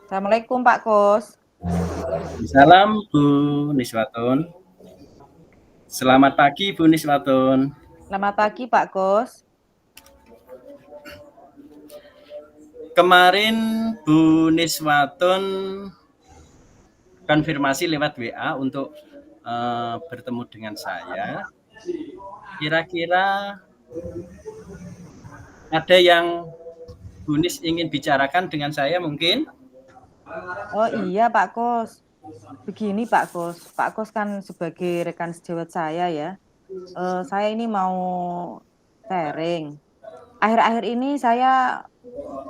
Assalamualaikum Pak Kus. Salam Bu Niswatun. Selamat pagi Bu Niswatun. Selamat pagi Pak Kus. Kemarin Bu Niswatun konfirmasi lewat WA untuk bertemu dengan saya. Kira-kira ada yang Bu Nis ingin bicarakan dengan saya mungkin? Oh iya Pak Kus. Begini Pak Kus kan sebagai rekan sejawat saya ya. Saya ini mau sharing. Akhir-akhir ini saya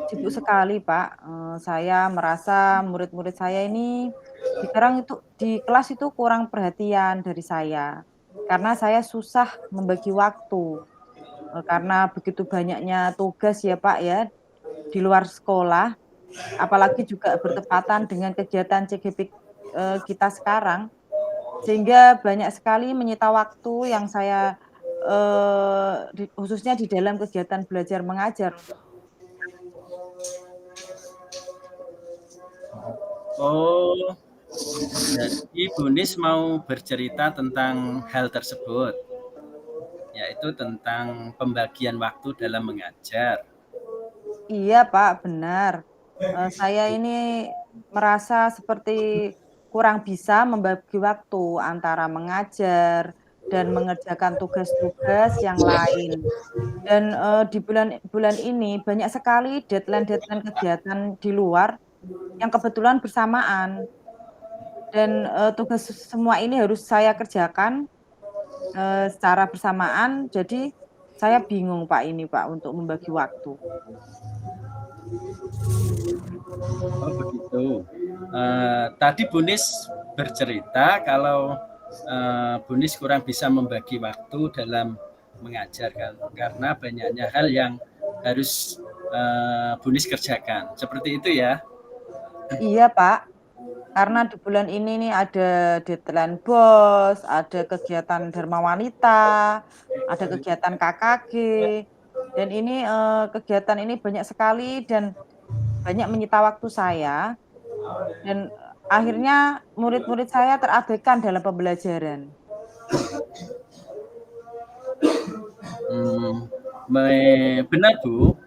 sibuk sekali Pak. Saya merasa murid-murid saya ini di kelas itu kurang perhatian dari saya. Karena saya susah membagi waktu. Karena begitu banyaknya tugas ya Pak ya di luar sekolah. Apalagi juga bertepatan dengan kegiatan CGP, kita sekarang, sehingga banyak sekali menyita waktu yang saya, khususnya di dalam kegiatan belajar mengajar. Oh, jadi Bu Nis mau bercerita tentang hal tersebut, yaitu tentang pembagian waktu dalam mengajar. Iya Pak, benar. Saya ini merasa seperti kurang bisa membagi waktu antara mengajar dan mengerjakan tugas-tugas yang lain. Dan, di bulan ini banyak sekali deadline-deadline kegiatan di luar yang kebetulan bersamaan dan, tugas semua ini harus saya kerjakan, secara bersamaan. Jadi saya bingung Pak ini Pak untuk membagi waktu. Oh begitu. Tadi Bu Nis bercerita kalau Bu Nis kurang bisa membagi waktu dalam mengajar kan, karena banyaknya hal yang harus Bu Nis kerjakan. Seperti itu ya. Iya Pak, karena di bulan ini nih ada deadline BOS, ada kegiatan Dharma Wanita, ada kegiatan KKG, dan ini, kegiatan ini banyak sekali dan banyak menyita waktu saya dan akhirnya murid-murid saya terabaikan dalam pembelajaran. Hmm, benar Bu,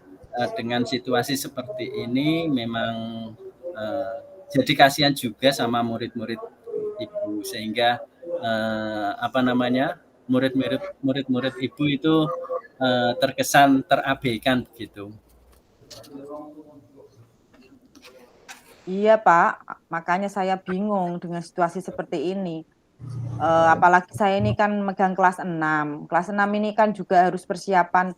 dengan situasi seperti ini memang jadi kasihan juga sama murid-murid Ibu sehingga apa namanya murid-murid Ibu itu terkesan terabaikan begitu. Iya Pak, makanya saya bingung dengan situasi seperti ini. Apalagi saya ini kan megang kelas 6. Kelas 6 ini kan juga harus persiapan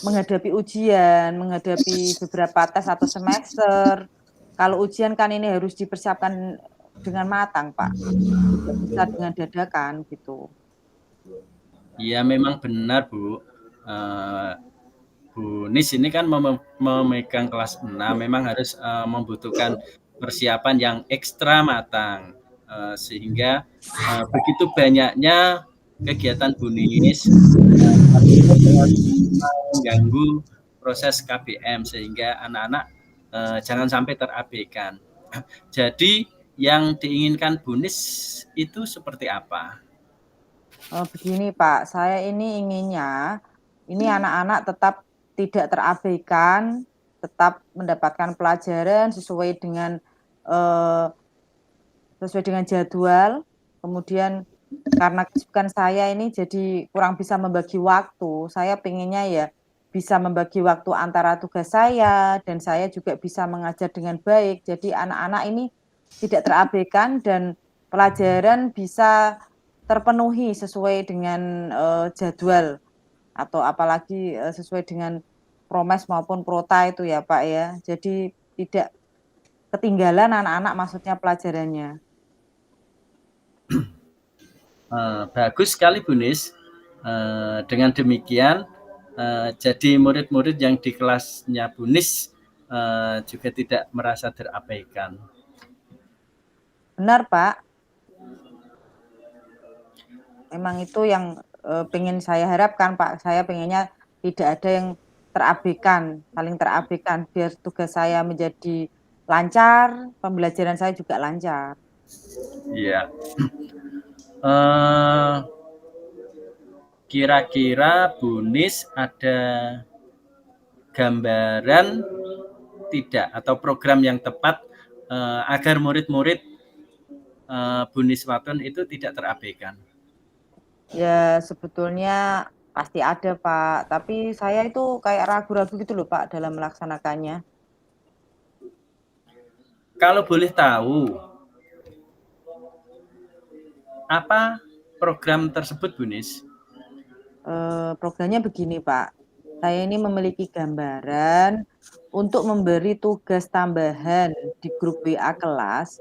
menghadapi ujian, menghadapi beberapa tes atau semester. Kalau ujian kan ini harus dipersiapkan dengan matang, Pak. Tidak bisa dengan dadakan gitu. Iya memang benar Bu. Eh, Bu Nis ini kan memegang kelas 6 memang harus membutuhkan persiapan yang ekstra matang sehingga begitu banyaknya kegiatan Bu Nis mengganggu proses KBM sehingga anak-anak jangan sampai terabaikan. Jadi yang diinginkan Bu Nis itu seperti apa? Begini Pak, saya ini inginnya, ini anak-anak tetap tidak terabaikan, tetap mendapatkan pelajaran eee, sesuai dengan jadwal, kemudian karena kesibukan saya ini jadi kurang bisa membagi waktu, saya pengennya ya bisa membagi waktu antara tugas saya dan saya juga bisa mengajar dengan baik. Jadi anak-anak ini tidak terabaikan dan pelajaran bisa terpenuhi sesuai dengan, jadwal atau apalagi, sesuai dengan Promes maupun Prota itu ya, Pak, ya. Jadi tidak ketinggalan anak-anak maksudnya pelajarannya. Bagus sekali Bu Nis. Dengan demikian jadi murid-murid yang di kelasnya Bu Nis juga tidak merasa terabaikan. Benar, Pak. Memang itu yang pengen saya harapkan, Pak. Saya pengennya tidak ada yang terabaikan, saling terabaikan, biar tugas saya menjadi lancar, pembelajaran saya juga lancar. Iya. Eh, Kira-kira Bu Nis ada gambaran tidak atau program yang tepat agar murid-murid Bu Nis Waton itu tidak terabaikan? Ya sebetulnya pasti ada, Pak, tapi saya itu kayak ragu-ragu gitu loh, Pak, dalam melaksanakannya. Kalau boleh tahu, apa program tersebut Bu Nis? Programnya begini, Pak, saya ini memiliki gambaran untuk memberi tugas tambahan di grup WA kelas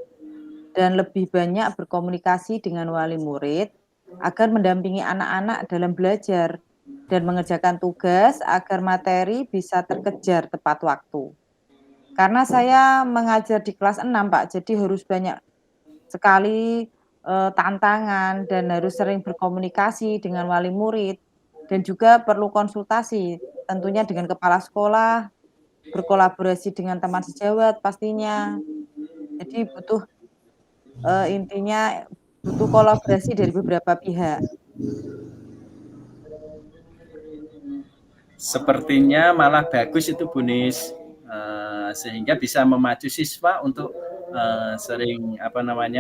dan lebih banyak berkomunikasi dengan wali murid agar mendampingi anak-anak dalam belajar dan mengerjakan tugas agar materi bisa terkejar tepat waktu. Karena saya mengajar di kelas 6, Pak, jadi harus banyak sekali, tantangan dan harus sering berkomunikasi dengan wali murid dan juga perlu konsultasi tentunya dengan kepala sekolah, berkolaborasi dengan teman sejawat pastinya. Jadi butuh, intinya butuh kolaborasi dari beberapa pihak. Sepertinya malah bagus itu Bu Nis, sehingga bisa memacu siswa untuk sering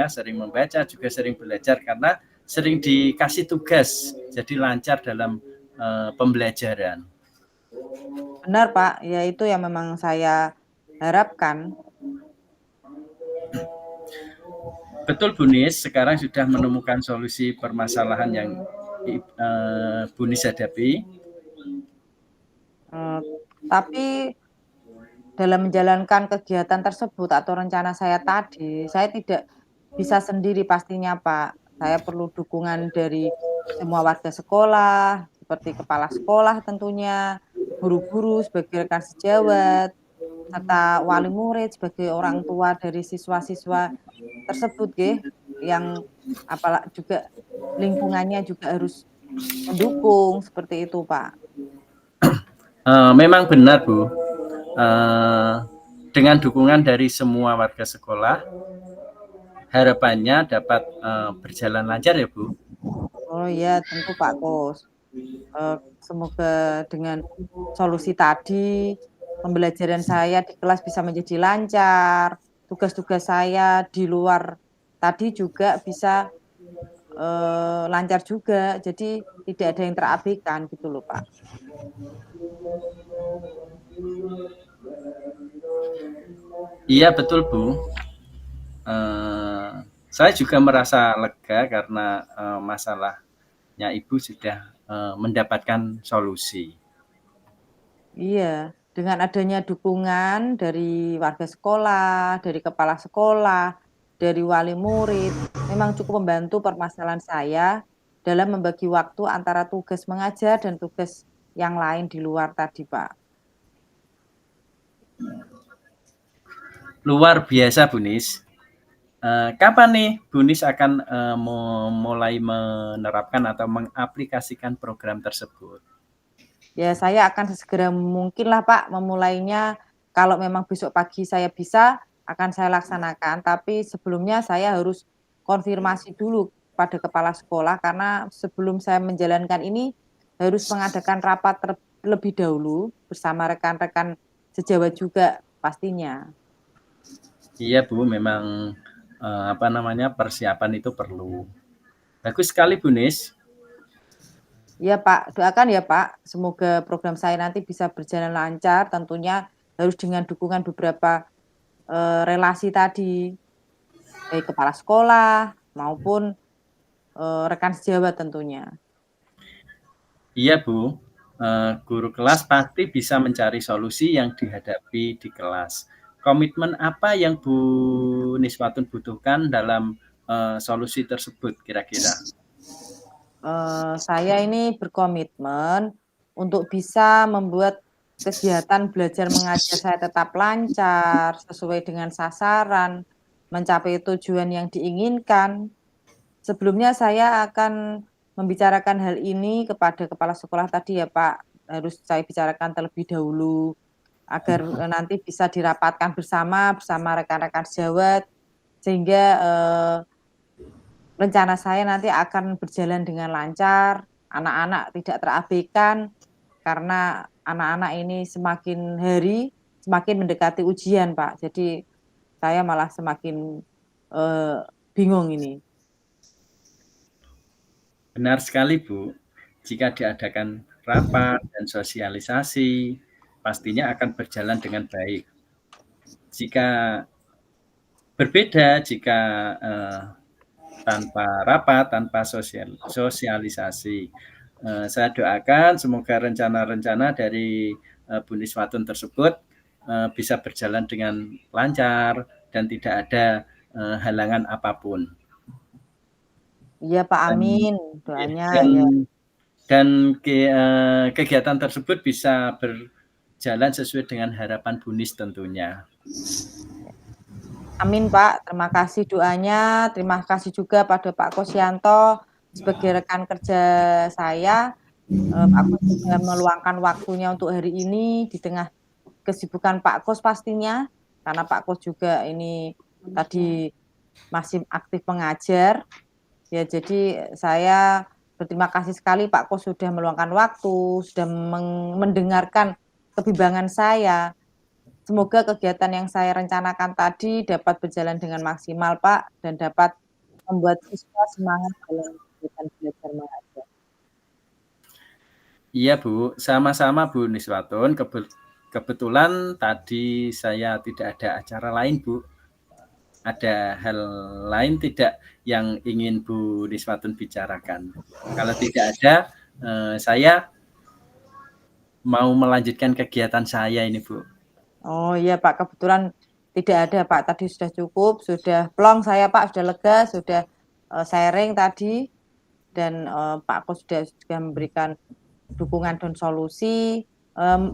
sering membaca juga sering belajar karena sering dikasih tugas, jadi lancar dalam pembelajaran. Benar, Pak, ya itu yang memang saya harapkan. Betul Bu Nis, sekarang sudah menemukan solusi permasalahan yang Bu Nis hadapi. Tapi dalam menjalankan kegiatan tersebut atau rencana saya tadi, saya tidak bisa sendiri pastinya, Pak. Saya perlu dukungan dari semua warga sekolah, seperti kepala sekolah tentunya, guru-guru sebagai rekan sejawat, serta wali murid sebagai orang tua dari siswa-siswa tersebut nggih, yang juga lingkungannya juga harus mendukung, seperti itu, Pak. Memang benar Bu, dengan dukungan dari semua warga sekolah, harapannya dapat berjalan lancar ya Bu. Oh iya, tentu Pak Kos. Semoga dengan solusi tadi, pembelajaran saya di kelas bisa menjadi lancar, tugas-tugas saya di luar tadi juga bisa, lancar juga. Jadi tidak ada yang terabaikan gitu loh, Pak. Iya betul Bu. Saya juga merasa lega karena masalahnya Ibu sudah mendapatkan solusi. Iya, dengan adanya dukungan dari warga sekolah, dari kepala sekolah, dari wali murid, memang cukup membantu permasalahan saya dalam membagi waktu antara tugas mengajar dan tugas yang lain di luar tadi, Pak. Luar biasa Bu Nis. Kapan nih Bu Nis akan mulai menerapkan atau mengaplikasikan program tersebut? Ya, saya akan sesegera mungkinlah, Pak, memulainya. Kalau memang besok pagi saya bisa, akan saya laksanakan. Tapi sebelumnya saya harus konfirmasi dulu pada kepala sekolah, karena sebelum saya menjalankan ini harus mengadakan rapat terlebih dahulu bersama rekan-rekan sejawat juga pastinya. Iya Bu, memang persiapan itu perlu. Bagus sekali Bu Nis. Iya, Pak, doakan ya, Pak, semoga program saya nanti bisa berjalan lancar, tentunya harus dengan dukungan beberapa, relasi tadi, baik kepala sekolah maupun, rekan sejawat tentunya. Iya Bu, guru kelas pasti bisa mencari solusi yang dihadapi di kelas. Komitmen apa yang Bu Niswatun butuhkan dalam solusi tersebut kira-kira? Saya ini berkomitmen untuk bisa membuat kegiatan belajar mengajar saya tetap lancar, sesuai dengan sasaran, mencapai tujuan yang diinginkan. Sebelumnya saya akan membicarakan hal ini kepada kepala sekolah tadi ya Pak, harus saya bicarakan terlebih dahulu agar, nanti bisa dirapatkan bersama rekan-rekan sejawat sehingga, rencana saya nanti akan berjalan dengan lancar, anak-anak tidak terabaikan, karena anak-anak ini semakin hari semakin mendekati ujian, Pak. Jadi saya malah semakin, bingung ini. Benar sekali, Bu. Jika diadakan rapat dan sosialisasi, pastinya akan berjalan dengan baik. Jika berbeda, jika tanpa rapat, tanpa sosialisasi, saya doakan semoga rencana-rencana dari Bu Niswatun tersebut bisa berjalan dengan lancar dan tidak ada halangan apapun. Iya, Pak, Dan, amin, doanya dan, ya. dan kegiatan tersebut bisa berjalan sesuai dengan harapan Bu Nis tentunya. Amin, Pak, terima kasih doanya, terima kasih juga pada Pak Kosyanto sebagai rekan kerja saya. Pak Kos sudah meluangkan waktunya untuk hari ini di tengah kesibukan Pak Kos pastinya, karena Pak Kos juga ini tadi masih aktif mengajar. Ya, jadi saya berterima kasih sekali Pak Kos sudah meluangkan waktu, sudah mendengarkan kebimbangan saya. Semoga kegiatan yang saya rencanakan tadi dapat berjalan dengan maksimal, Pak, dan dapat membuat siswa semangat dalam kegiatan belajar mengajar. Iya, Bu, sama-sama Bu Niswatun. Kebetulan tadi saya tidak ada acara lain, Bu. Ada hal lain tidak yang ingin Bu Niswatun bicarakan? Kalau tidak ada, saya mau melanjutkan kegiatan saya ini, Bu. Oh iya Pak, kebetulan tidak ada Pak, tadi sudah cukup, sudah plong saya Pak, sudah lega, sudah sharing tadi, dan Pak Kos sudah memberikan dukungan dan solusi.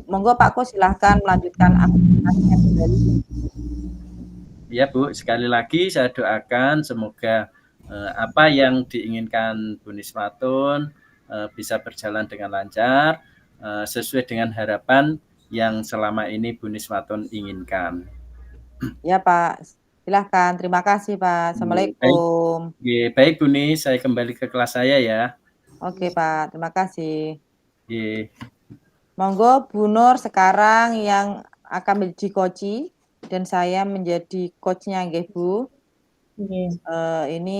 Monggo Pak Kos silahkan melanjutkan aktivitasnya kembali. Ya Bu, sekali lagi saya doakan semoga apa yang diinginkan Bu Niswatun bisa berjalan dengan lancar, sesuai dengan harapan yang selama ini Bu Niswatun inginkan. Ya Pak, silahkan. Terima kasih Pak. Baik, Assalamualaikum. baik Bu Nis, saya kembali ke kelas saya ya. Oke Pak, terima kasih. Oke. Monggo Bu Nur sekarang yang akan menjadi coach dan saya menjadi coachnya nggih Bu. Ini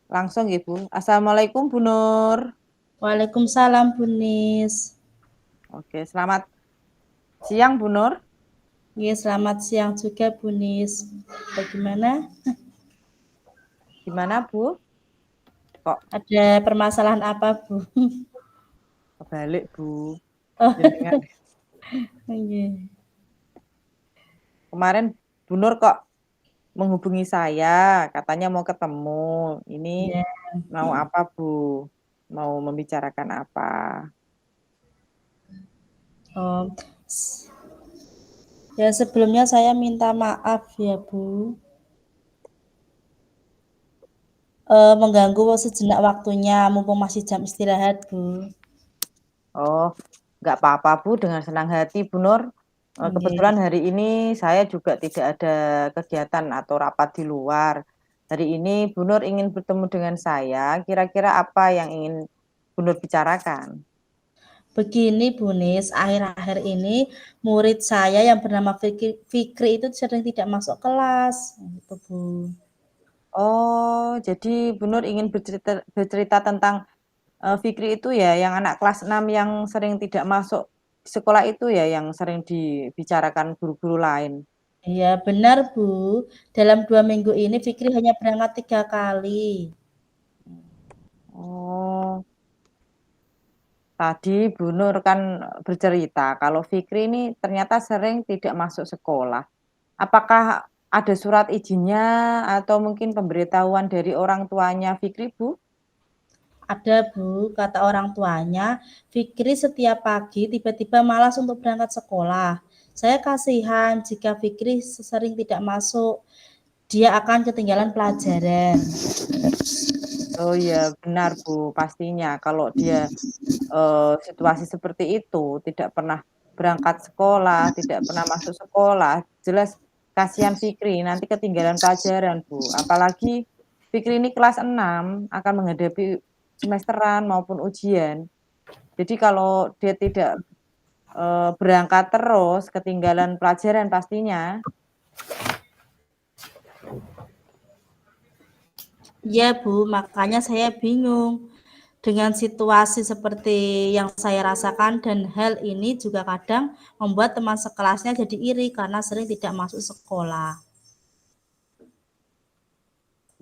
langsung nggih Bu. Assalamualaikum Bu Nur. Waalaikumsalam Bu Nis. Oke, selamat siang Bu Nur. Iya, selamat siang juga Bu Nis. Bagaimana? Gimana Bu? Kok Ada permasalahan apa Bu? kebalik Bu. Oh, Jenengan iya. kemarin Bu Nur kok menghubungi saya, katanya mau ketemu. Ini Iya. mau apa Bu? Mau membicarakan apa? Oh, ya sebelumnya saya minta maaf ya Bu. Mengganggu sejenak waktunya, mumpung masih jam istirahat Bu. Oh, nggak apa-apa Bu, dengan senang hati Bu Nur. Kebetulan Iya. hari ini saya juga tidak ada kegiatan atau rapat di luar. Hari ini Bu Nur ingin bertemu dengan saya, kira-kira apa yang ingin Bu Nur bicarakan? Begini Bu Nis, akhir-akhir ini murid saya yang bernama Fikri itu sering tidak masuk kelas, gitu Bu. Oh, jadi Bu Nur ingin bercerita tentang Fikri itu ya, yang anak kelas 6 yang sering tidak masuk sekolah itu ya, yang sering dibicarakan guru-guru lain? Iya benar Bu, dalam 2 minggu ini Fikri hanya berangkat 3 kali. Oh, tadi Bu Nur kan bercerita kalau Fikri ini ternyata sering tidak masuk sekolah. Apakah ada surat izinnya atau mungkin pemberitahuan dari orang tuanya Fikri, Bu? Ada Bu, kata orang tuanya, Fikri setiap pagi tiba-tiba malas untuk berangkat sekolah. Saya kasihan jika Fikri sering tidak masuk, dia akan ketinggalan pelajaran. Oh iya, benar Bu, pastinya kalau dia situasi seperti itu, tidak pernah berangkat sekolah, tidak pernah masuk sekolah, jelas kasihan Fikri, nanti ketinggalan pelajaran, Bu. Apalagi Fikri ini kelas 6 akan menghadapi semesteran maupun ujian. Jadi kalau dia tidak, berangkat terus, ketinggalan pelajaran pastinya. Iya Bu, makanya saya bingung. Dengan situasi seperti yang saya rasakan dan hal ini juga kadang membuat teman sekelasnya jadi iri karena sering tidak masuk sekolah.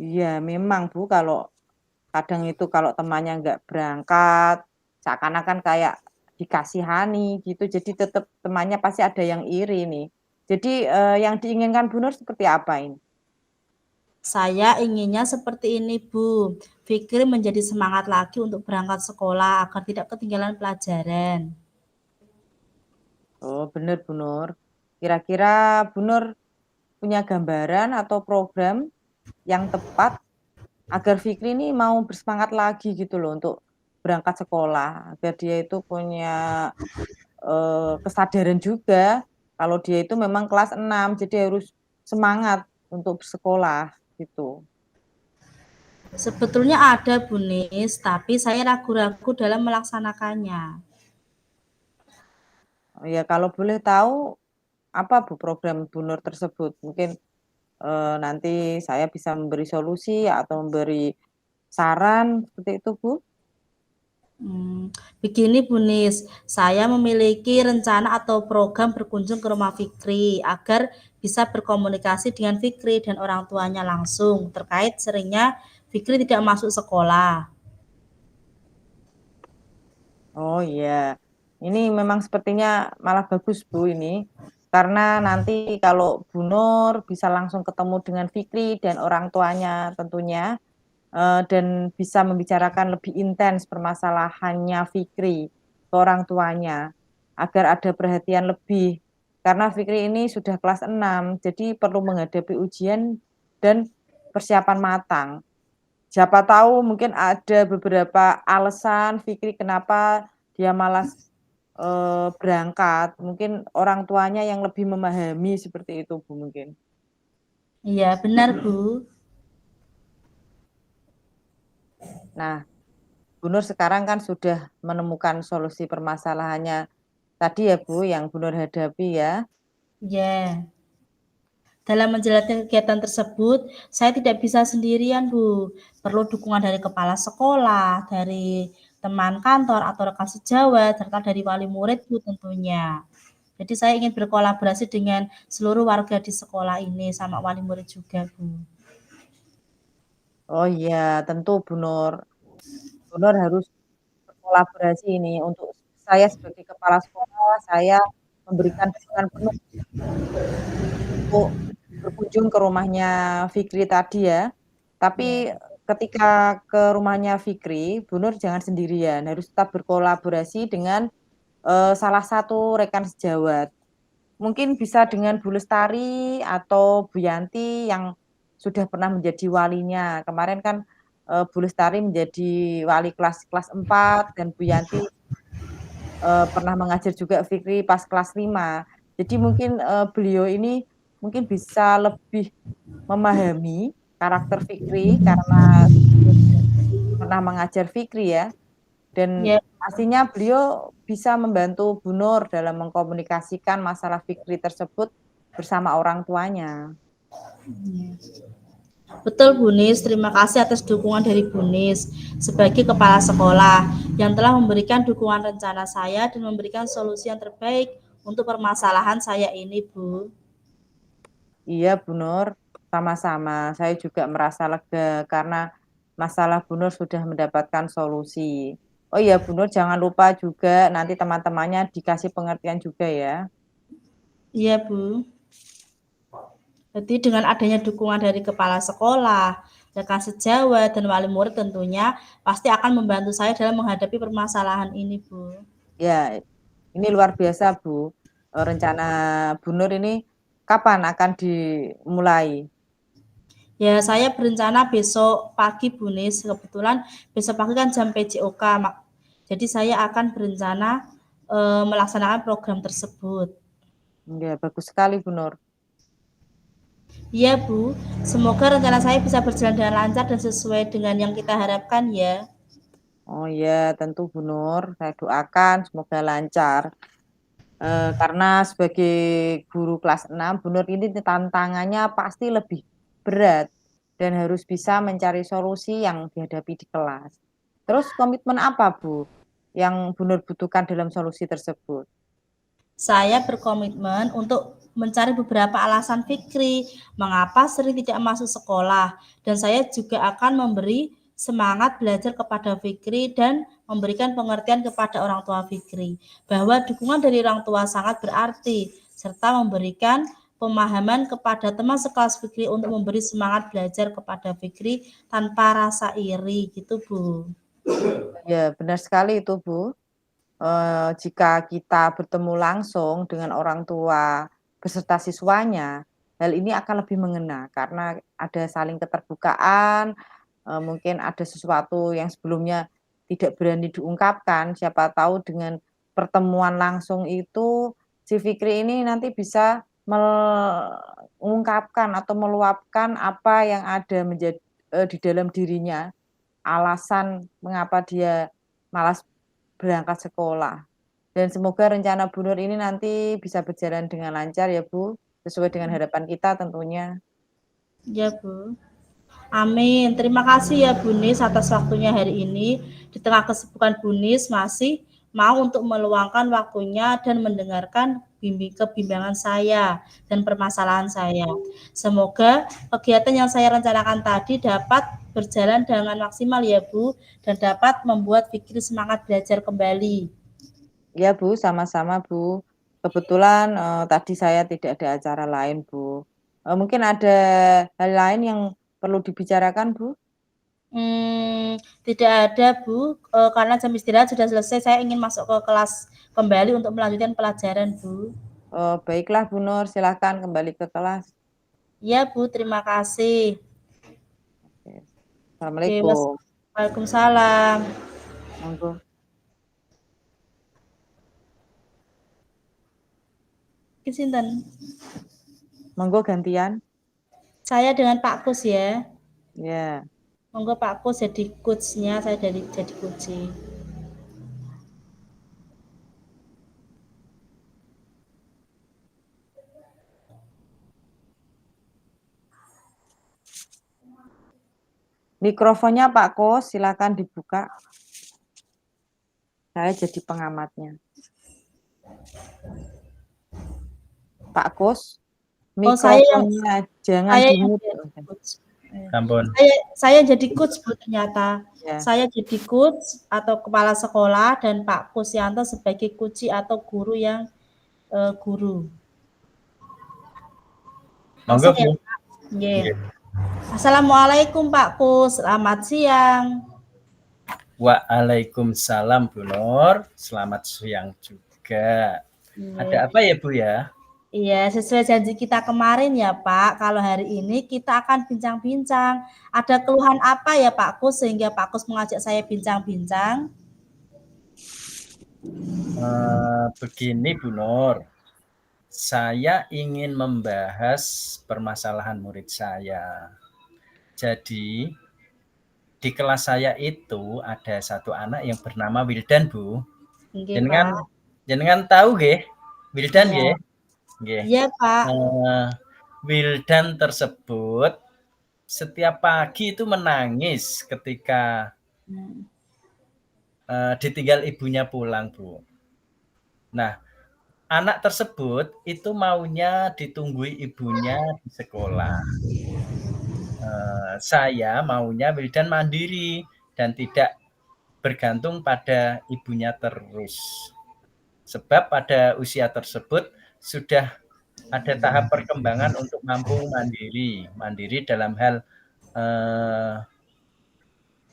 Iya, memang Bu, kalau kadang itu kalau temannya nggak berangkat, seakan-akan kayak dikasihani gitu, jadi tetap temannya pasti ada yang iri nih. Jadi, yang diinginkan Bu Nur seperti apa ini? Saya inginnya seperti ini Bu, Fikri menjadi semangat lagi untuk berangkat sekolah agar tidak ketinggalan pelajaran. Oh, bener Bu Nur. Kira-kira Bu Nur punya gambaran atau program yang tepat agar Fikri ini mau bersemangat lagi gitu loh untuk berangkat sekolah, agar dia itu punya kesadaran juga kalau dia itu memang kelas 6 jadi harus semangat untuk bersekolah, gitu. Sebetulnya ada Bu Nis, tapi saya ragu-ragu dalam melaksanakannya. Oh ya, kalau boleh tahu apa Bu program Bu Nur tersebut? Mungkin, nanti saya bisa memberi solusi atau memberi saran seperti itu, Bu? Begini Bu Nis, saya memiliki rencana atau program berkunjung ke rumah Fikri agar bisa berkomunikasi dengan Fikri dan orang tuanya langsung terkait seringnya Fikri tidak masuk sekolah. Oh iya, ini memang sepertinya malah bagus Bu ini, karena nanti kalau Bu Nur bisa langsung ketemu dengan Fikri dan orang tuanya tentunya, dan bisa membicarakan lebih intens permasalahannya Fikri ke orang tuanya, agar ada perhatian lebih. Karena Fikri ini sudah kelas 6, jadi perlu menghadapi ujian dan persiapan matang. Siapa tahu mungkin ada beberapa alasan Fikri kenapa dia malas, berangkat, mungkin orang tuanya yang lebih memahami seperti itu Bu, mungkin. Iya, benar Bu. Nah, Bu Nur sekarang kan sudah menemukan solusi permasalahannya tadi ya Bu, yang Bu Nur hadapi ya. Ya. Dalam menjalankan kegiatan tersebut, saya tidak bisa sendirian, Bu. Perlu dukungan dari kepala sekolah, dari teman kantor atau rekan sejawat, serta dari wali murid, Bu, tentunya. Jadi saya ingin berkolaborasi dengan seluruh warga di sekolah ini, sama wali murid juga, Bu. Oh iya, tentu Bu Nur. Bu Nur harus berkolaborasi ini untuk saya sebagai kepala sekolah, saya memberikan dukungan penuh untuk berkunjung ke rumahnya Fikri tadi ya. Tapi ketika ke rumahnya Fikri, Bu Nur jangan sendirian, harus tetap berkolaborasi dengan, salah satu rekan sejawat. Mungkin bisa dengan Bu Lestari atau Bu Yanti yang sudah pernah menjadi walinya. Kemarin kan, Bu Lestari menjadi wali kelas kelas 4 dan Bu Yanti, pernah mengajar juga Fikri pas kelas 5. Jadi mungkin, beliau ini mungkin bisa lebih memahami karakter Fikri karena pernah mengajar Fikri ya, dan Ya, pastinya beliau bisa membantu Bu Nur dalam mengkomunikasikan masalah Fikri tersebut bersama orang tuanya. betul Bu Nis, terima kasih atas dukungan dari Bu Nis sebagai kepala sekolah yang telah memberikan dukungan rencana saya dan memberikan solusi yang terbaik untuk permasalahan saya ini, Bu. Iya Bu Nur, sama-sama. Saya juga merasa lega karena masalah Bu Nur sudah mendapatkan solusi. Oh iya Bu Nur jangan lupa juga nanti teman-temannya dikasih pengertian juga ya. Iya, Bu. Jadi dengan adanya dukungan dari kepala sekolah, rekan sejawat, dan wali murid tentunya pasti akan membantu saya dalam menghadapi permasalahan ini, Bu. Ya, ini luar biasa Bu. rencana Bu Nur ini kapan akan dimulai? Ya, saya berencana besok pagi, Bu Nis. Kebetulan besok pagi kan jam PJOK, jadi saya akan berencana melaksanakan program tersebut. Ya, bagus sekali Bu Nur. Iya, Bu. Semoga rencana saya bisa berjalan dengan lancar dan sesuai dengan yang kita harapkan ya. Oh ya, tentu Bu Nur, saya doakan semoga lancar. Karena sebagai guru kelas 6, Bu Nur ini tantangannya pasti lebih berat dan harus bisa mencari solusi yang dihadapi di kelas. Terus komitmen apa Bu yang Bu Nur butuhkan dalam solusi tersebut? Saya berkomitmen untuk mencari beberapa alasan Fikri mengapa sering tidak masuk sekolah, dan saya juga akan memberi semangat belajar kepada Fikri dan memberikan pengertian kepada orang tua Fikri bahwa dukungan dari orang tua sangat berarti, serta memberikan pemahaman kepada teman sekelas Fikri untuk memberi semangat belajar kepada Fikri tanpa rasa iri gitu, Bu. Ya, benar sekali itu Bu. Jika kita bertemu langsung dengan orang tua beserta siswanya, hal ini akan lebih mengena karena ada saling keterbukaan, mungkin ada sesuatu yang sebelumnya tidak berani diungkapkan, siapa tahu dengan pertemuan langsung itu si Fikri ini nanti bisa mengungkapkan atau meluapkan apa yang ada di dalam dirinya, alasan mengapa dia malas berangkat sekolah. Dan semoga rencana Bu Nur ini nanti bisa berjalan dengan lancar ya Bu, sesuai dengan harapan kita tentunya. Ya, Bu. Amin. Terima kasih ya Bu Nis atas waktunya hari ini. Di tengah kesibukan Bu Nis masih mau untuk meluangkan waktunya dan mendengarkan kebimbangan saya dan permasalahan saya. Semoga kegiatan yang saya rencanakan tadi dapat berjalan dengan maksimal ya Bu, dan dapat membuat Fikri semangat belajar kembali. Ya Bu, sama-sama Bu. Kebetulan tadi saya tidak ada acara lain Bu. Mungkin ada hal lain yang perlu dibicarakan Bu? Tidak ada Bu, karena jam istirahat sudah selesai, saya ingin masuk ke kelas kembali untuk melanjutkan pelajaran Bu. Baiklah Bu Nur, silahkan kembali ke kelas. Iya Bu, terima kasih. Oke. Oke, Assalamualaikum. Waalaikumsalam. Monggo, Sinten? monggo gantian. Saya dengan Pak Kus ya. Ya, Monggo Pak Kus jadi coach-nya, saya jadi coach. mikrofonnya Pak Kos, silakan dibuka. Saya jadi pengamatnya. Pak Kos, Oh, saya mikrofonnya jangan yang di-mute. jadi coach. Ampun. Saya jadi coach Bu ternyata. Ya. Saya jadi coach atau kepala sekolah dan Pak Kusyanto sebagai coach atau guru yang guru. Monggo Langsung ya Bu. Pak. Nggih. Nggih. Assalamualaikum Pak Kus, selamat siang. Waalaikumsalam Bu Nur, selamat siang juga. Ada apa ya Bu ya? Iya, sesuai janji kita kemarin ya Pak, kalau hari ini kita akan bincang-bincang. Ada keluhan apa ya Pak Kus sehingga Pak Kus mengajak saya bincang-bincang? Begini Bu Nur, saya ingin membahas permasalahan murid saya. Jadi di kelas saya itu ada satu anak yang bernama Wildan Bu. Nggih Pak. Jenengan tahu nggih? Wildan Iya. nggih? Nggih. Iya Pak. Wildan tersebut setiap pagi itu menangis ketika ditinggal ibunya pulang, Bu. Nah, anak tersebut itu maunya ditunggui ibunya di sekolah. Saya maunya Wildan mandiri dan tidak bergantung pada ibunya terus. Sebab pada usia tersebut sudah ada tahap perkembangan untuk mampu mandiri dalam hal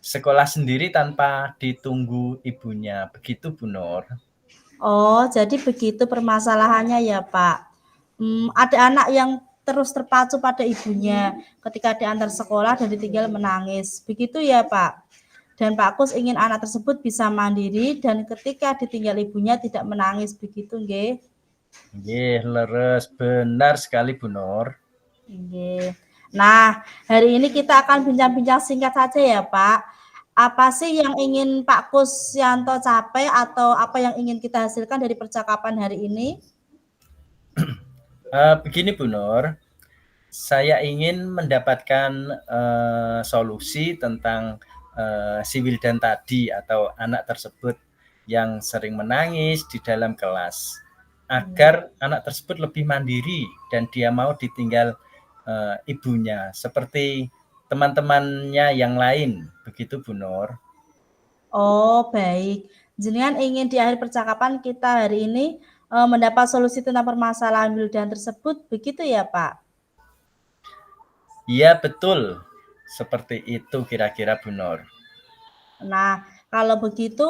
sekolah sendiri tanpa ditunggu ibunya. Begitu Bu Nur. Oh, jadi begitu permasalahannya ya, Pak. Ada anak yang terus terpacu pada ibunya ketika diantar sekolah dan ditinggal menangis. Begitu ya, Pak? Dan Pak Kus ingin anak tersebut bisa mandiri dan ketika ditinggal ibunya tidak menangis. Begitu, nggih? Nggih, leres. Benar sekali, Bu Nur. Nggih. Nah, hari ini kita akan bincang-bincang singkat saja ya, Pak. Apa sih yang ingin Pak Kusyanto capai atau apa yang ingin kita hasilkan dari percakapan hari ini? Begini, Bu Nur. Saya ingin mendapatkan solusi tentang si Wildan tadi atau anak tersebut yang sering menangis di dalam kelas, agar anak tersebut lebih mandiri dan dia mau ditinggal ibunya seperti teman-temannya yang lain. Begitu, Bu Nur. Oh, baik. Jenengan ingin di akhir percakapan kita hari ini mendapat solusi tentang permasalahan Wildan tersebut, begitu ya, Pak? Iya, betul. Seperti itu kira-kira, Bu Nur. Nah, kalau begitu,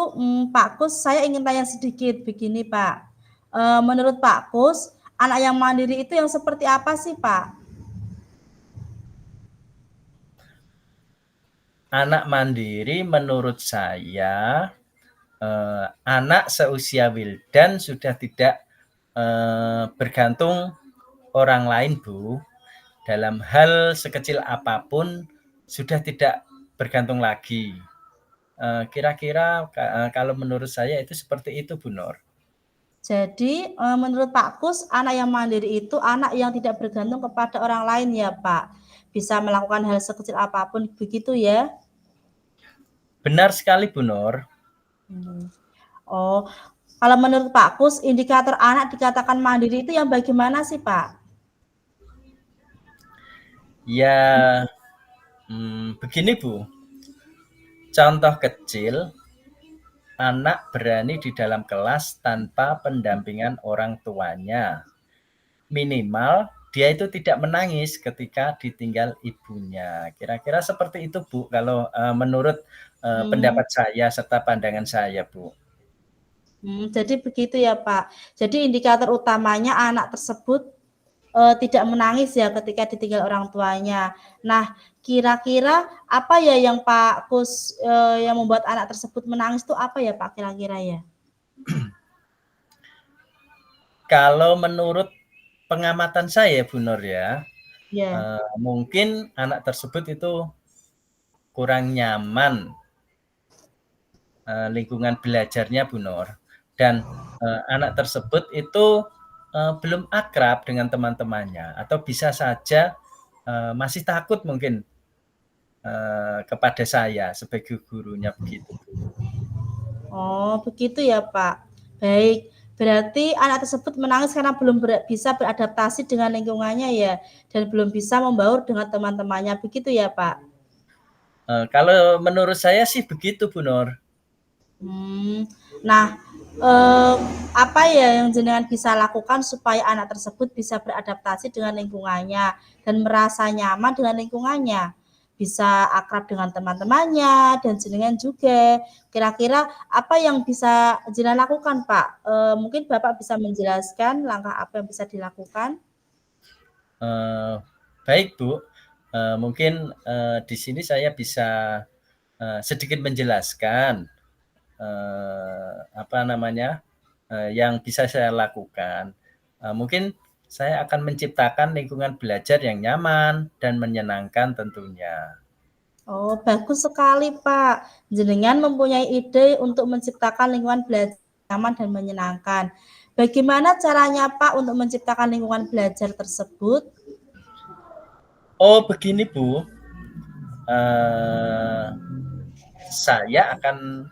Pak Kus, saya ingin tanya sedikit begini, Pak. Menurut Pak Kus, anak yang mandiri itu yang seperti apa sih, Pak? Anak mandiri menurut saya anak seusia Wildan sudah tidak bergantung orang lain, Bu. Dalam hal sekecil apapun sudah tidak bergantung lagi. Kira-kira kalau menurut saya itu seperti itu, Bu Nur. Jadi, menurut Pak Kus, anak yang mandiri itu anak yang tidak bergantung kepada orang lain ya, Pak? Bisa melakukan hal sekecil apapun, begitu ya? Benar sekali, Bu Nur. Oh, kalau menurut Pak Kus, indikator anak dikatakan mandiri itu yang bagaimana sih, Pak? Ya, begini, Bu. Contoh kecil, anak berani di dalam kelas tanpa pendampingan orang tuanya. Minimal dia itu tidak menangis ketika ditinggal ibunya. Kira-kira seperti itu, Bu, kalau menurut pendapat saya serta pandangan saya, Bu. Jadi begitu ya, Pak. Jadi indikator utamanya anak tersebut tidak menangis ya ketika ditinggal orang tuanya. Nah, kira-kira apa ya yang Pak Kus yang membuat anak tersebut menangis itu apa ya, Pak, kira-kira ya? Kalau menurut pengamatan saya, Bu Nur ya, Ya. mungkin anak tersebut itu kurang nyaman lingkungan belajarnya, Bu Nur. Dan anak tersebut itu belum akrab dengan teman-temannya atau bisa saja masih takut mungkin kepada saya sebagai gurunya begitu. Oh, begitu ya, Pak. Baik. Berarti anak tersebut menangis karena belum bisa beradaptasi dengan lingkungannya ya, dan belum bisa membaur dengan teman-temannya. Begitu ya, Pak? Kalau menurut saya sih begitu, Bu Nur. Nah, apa ya yang jenengan bisa lakukan supaya anak tersebut bisa beradaptasi dengan lingkungannya dan merasa nyaman dengan lingkungannya? Bisa akrab dengan teman-temannya dan jenengan juga. Kira-kira apa yang bisa jenengan lakukan, Pak? Mungkin Bapak bisa menjelaskan langkah apa yang bisa dilakukan? Baik, Bu. Mungkin di sini saya bisa sedikit menjelaskan apa namanya yang bisa saya lakukan. Mungkin saya akan menciptakan lingkungan belajar yang nyaman dan menyenangkan tentunya. Oh, bagus sekali, Pak. Jenengan mempunyai ide untuk menciptakan lingkungan belajar nyaman dan menyenangkan. Bagaimana caranya, Pak, untuk menciptakan lingkungan belajar tersebut? Oh, begini, Bu. Saya akan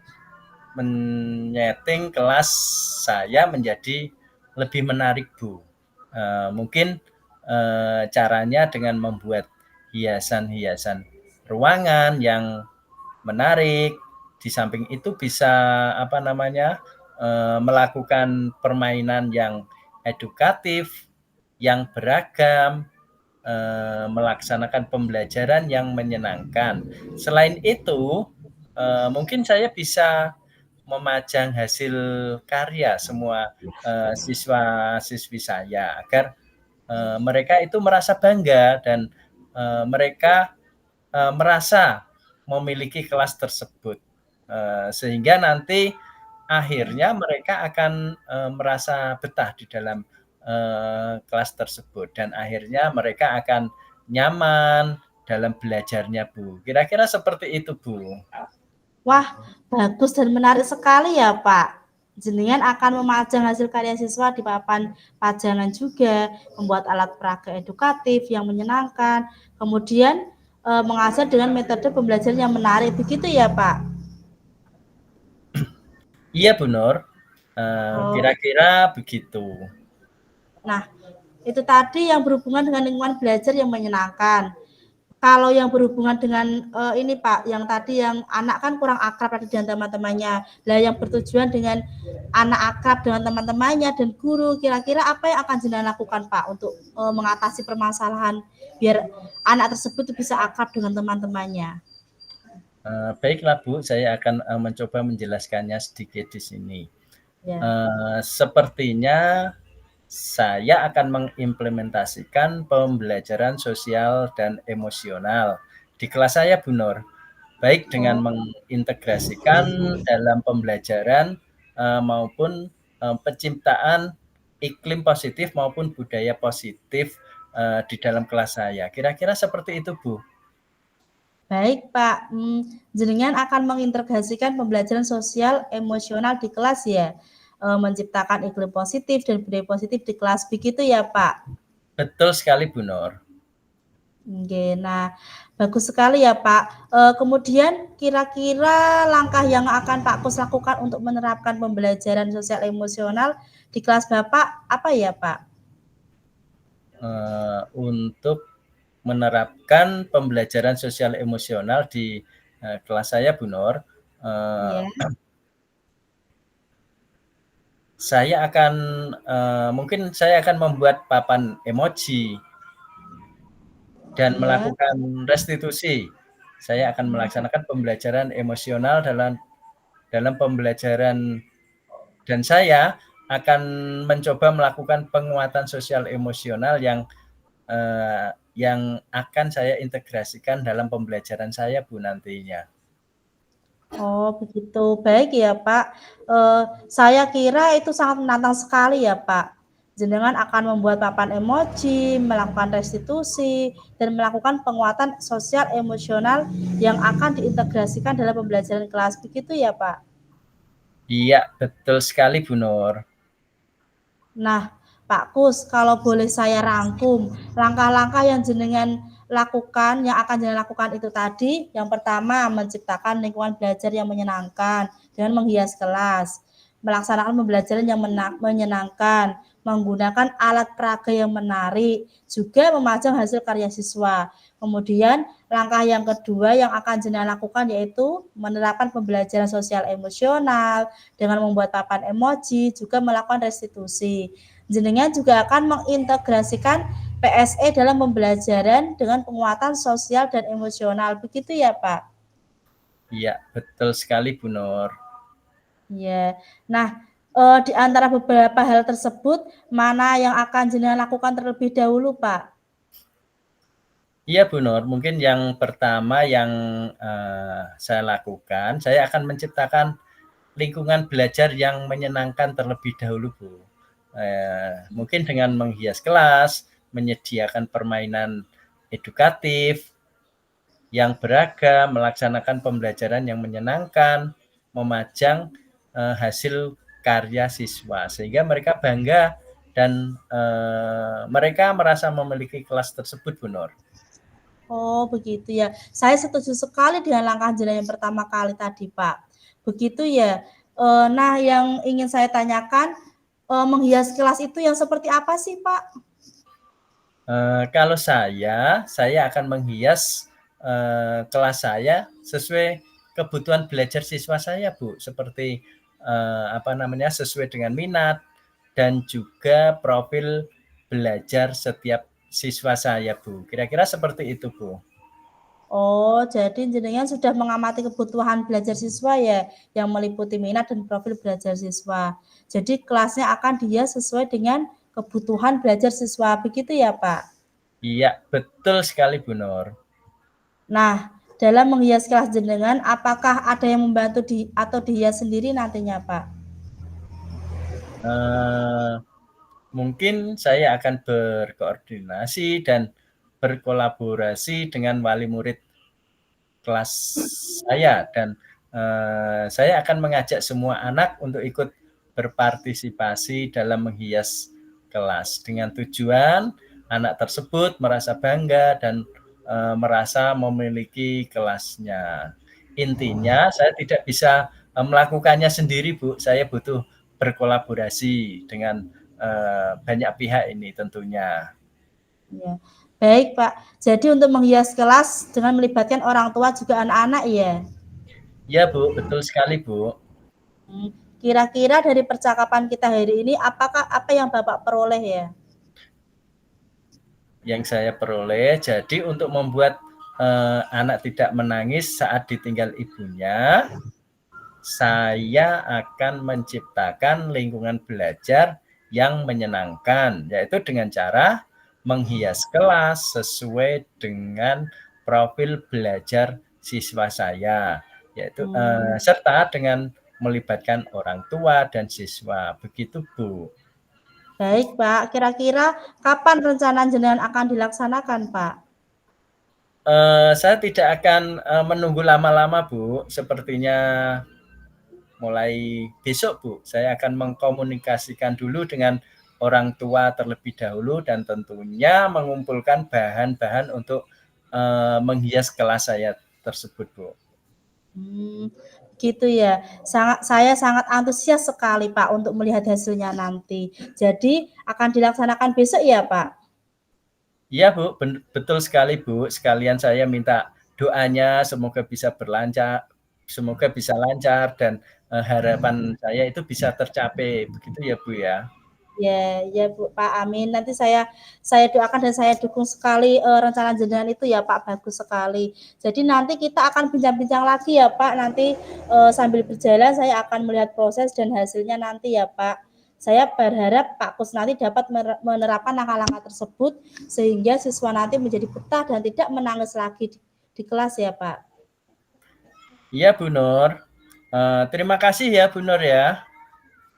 menyeting kelas saya menjadi lebih menarik, Bu. Mungkin caranya dengan membuat hiasan-hiasan ruangan yang menarik. Di samping itu bisa apa namanya melakukan permainan yang edukatif, yang beragam, melaksanakan pembelajaran yang menyenangkan. Selain itu, mungkin saya bisa memajang hasil karya semua siswa-siswi saya agar mereka itu merasa bangga dan mereka merasa memiliki kelas tersebut. Sehingga nanti akhirnya mereka akan merasa betah di dalam kelas tersebut dan akhirnya mereka akan nyaman dalam belajarnya, Bu. Kira-kira seperti itu, Bu. Wah, bagus dan menarik sekali ya, Pak. Jenengan akan memajang hasil karya siswa di papan pajangan juga, membuat alat peraga edukatif yang menyenangkan, kemudian mengajar dengan metode pembelajaran yang menarik. Begitu ya, Pak? Iya, Bu Nur. Oh, Kira-kira begitu. nah, itu tadi yang berhubungan dengan lingkungan belajar yang menyenangkan. Kalau yang berhubungan dengan ini Pak, yang tadi yang anak kan kurang akrab tadi dengan teman-temannya. Lah yang bertujuan dengan anak akrab dengan teman-temannya dan guru, kira-kira apa yang akan jenengan lakukan Pak untuk mengatasi permasalahan biar anak tersebut bisa akrab dengan teman-temannya? Baiklah, Bu, saya akan mencoba menjelaskannya sedikit di sini. Ya. Sepertinya saya akan mengimplementasikan pembelajaran sosial dan emosional di kelas saya, Bu Nur. Baik dengan Oh, mengintegrasikan dalam pembelajaran maupun penciptaan iklim positif maupun budaya positif di dalam kelas saya. Kira-kira seperti itu, Bu. baik Pak. Jenengan akan mengintegrasikan pembelajaran sosial emosional di kelas ya, menciptakan iklim positif dan budaya positif di kelas. Begitu ya Pak? Betul sekali, Bu Nur. Oke, nah bagus sekali ya Pak. Kemudian kira-kira langkah yang akan Pak Kus lakukan untuk menerapkan pembelajaran sosial emosional di kelas Bapak apa ya Pak? Untuk menerapkan pembelajaran sosial emosional di kelas saya, Bu Nur, Ya, saya akan mungkin saya akan membuat papan emoji dan ya, melakukan restitusi. Saya akan melaksanakan pembelajaran emosional dalam pembelajaran dan saya akan mencoba melakukan penguatan sosial emosional yang akan saya integrasikan dalam pembelajaran saya, Bu, nantinya. oh begitu. Baik ya Pak. Saya kira itu sangat menantang sekali ya Pak. Jenengan akan membuat papan emoji, melakukan restitusi, dan melakukan penguatan sosial emosional yang akan diintegrasikan dalam pembelajaran kelas. Begitu ya Pak? Iya, betul sekali, Bu Nur. Nah, Pak Kus, kalau boleh saya rangkum, langkah-langkah yang jenengan lakukan, yang akan jenengan lakukan itu tadi, yang pertama menciptakan lingkungan belajar yang menyenangkan dengan menghias kelas, melaksanakan pembelajaran yang menyenangkan, menggunakan alat peraga yang menarik, juga memajang hasil karya siswa. Kemudian langkah yang kedua yang akan jenengan lakukan yaitu menerapkan pembelajaran sosial emosional, dengan membuat papan emoji, juga melakukan restitusi. Jenengan juga akan mengintegrasikan PSE dalam pembelajaran dengan penguatan sosial dan emosional. Begitu ya, Pak? Iya, betul sekali, Bu Nur. Ya. Nah, di antara beberapa hal tersebut, mana yang akan jenengan lakukan terlebih dahulu, Pak? Iya, Bu Nur, mungkin yang pertama yang saya lakukan, saya akan menciptakan lingkungan belajar yang menyenangkan terlebih dahulu, Bu. Mungkin dengan menghias kelas, menyediakan permainan edukatif yang beragam, melaksanakan pembelajaran yang menyenangkan, memajang hasil karya siswa sehingga mereka bangga dan mereka merasa memiliki kelas tersebut, Bu Nur. Oh, begitu ya. Saya setuju sekali dengan langkah jenengan yang pertama kali tadi, Pak. Begitu ya. Nah, yang ingin saya tanyakan, menghias kelas itu yang seperti apa sih, Pak? Kalau saya akan menghias kelas saya sesuai kebutuhan belajar siswa saya, Bu. Seperti sesuai dengan minat dan juga profil belajar setiap siswa saya, Bu. Kira-kira seperti itu, Bu. Oh, jadi jenengan sudah mengamati kebutuhan belajar siswa ya, yang meliputi minat dan profil belajar siswa. Jadi kelasnya akan dihias sesuai dengan kebutuhan belajar siswa, begitu ya Pak? Iya, betul sekali Bu Nur. Nah, dalam menghias kelas jenengan, apakah ada yang membantu atau dihias sendiri nantinya Pak? Eh, Mungkin saya akan berkoordinasi dan berkolaborasi dengan wali murid kelas saya dan saya akan mengajak semua anak untuk ikut berpartisipasi dalam menghias kelas dengan tujuan anak tersebut merasa bangga dan merasa memiliki kelasnya. Intinya saya tidak bisa melakukannya sendiri, Bu. Saya butuh berkolaborasi dengan banyak pihak ini tentunya. Ya. Baik Pak, jadi untuk menghias kelas dengan melibatkan orang tua juga anak-anak ya? Ya Bu, betul sekali Bu. Kira-kira dari percakapan kita hari ini, apa yang Bapak peroleh ya? Yang saya peroleh, jadi untuk membuat anak tidak menangis saat ditinggal ibunya, saya akan menciptakan lingkungan belajar yang menyenangkan, yaitu dengan cara menghias kelas sesuai dengan profil belajar siswa saya, yaitu serta dengan melibatkan orang tua dan siswa. Begitu, Bu. Baik Pak, kira-kira kapan rencana jenengan akan dilaksanakan Pak? Saya tidak akan menunggu lama-lama, Bu. Sepertinya mulai besok, Bu, saya akan mengkomunikasikan dulu dengan orang tua terlebih dahulu dan tentunya mengumpulkan bahan-bahan untuk menghias kelas saya tersebut, Bu. Gitu ya. Saya sangat antusias sekali Pak untuk melihat hasilnya nanti. Jadi akan dilaksanakan besok ya Pak? Iya, Bu, betul sekali, Bu. Sekalian saya minta doanya semoga bisa semoga bisa lancar dan harapan saya itu bisa tercapai. Begitu ya, Bu ya. Ya Bu, Pak, amin. Nanti saya doakan dan saya dukung sekali rencana jenengan itu ya Pak, bagus sekali. Jadi nanti kita akan bincang-bincang lagi ya Pak. Nanti sambil berjalan saya akan melihat proses dan hasilnya nanti ya Pak. Saya berharap Pak Kus nanti dapat menerapkan langkah-langkah tersebut sehingga siswa nanti menjadi betah dan tidak menangis lagi di kelas ya Pak. Iya, Bu Nur. Terima kasih ya, Bu Nur ya.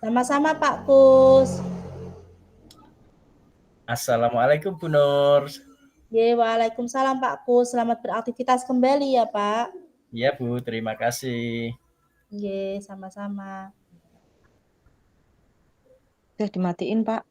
Sama-sama Pak Kus. Assalamualaikum, Bu Nur. Waalaikumsalam Pak Kus. Selamat beraktivitas kembali ya Pak. Iya, Bu. Terima kasih. Sama-sama. Udah dimatiin, Pak.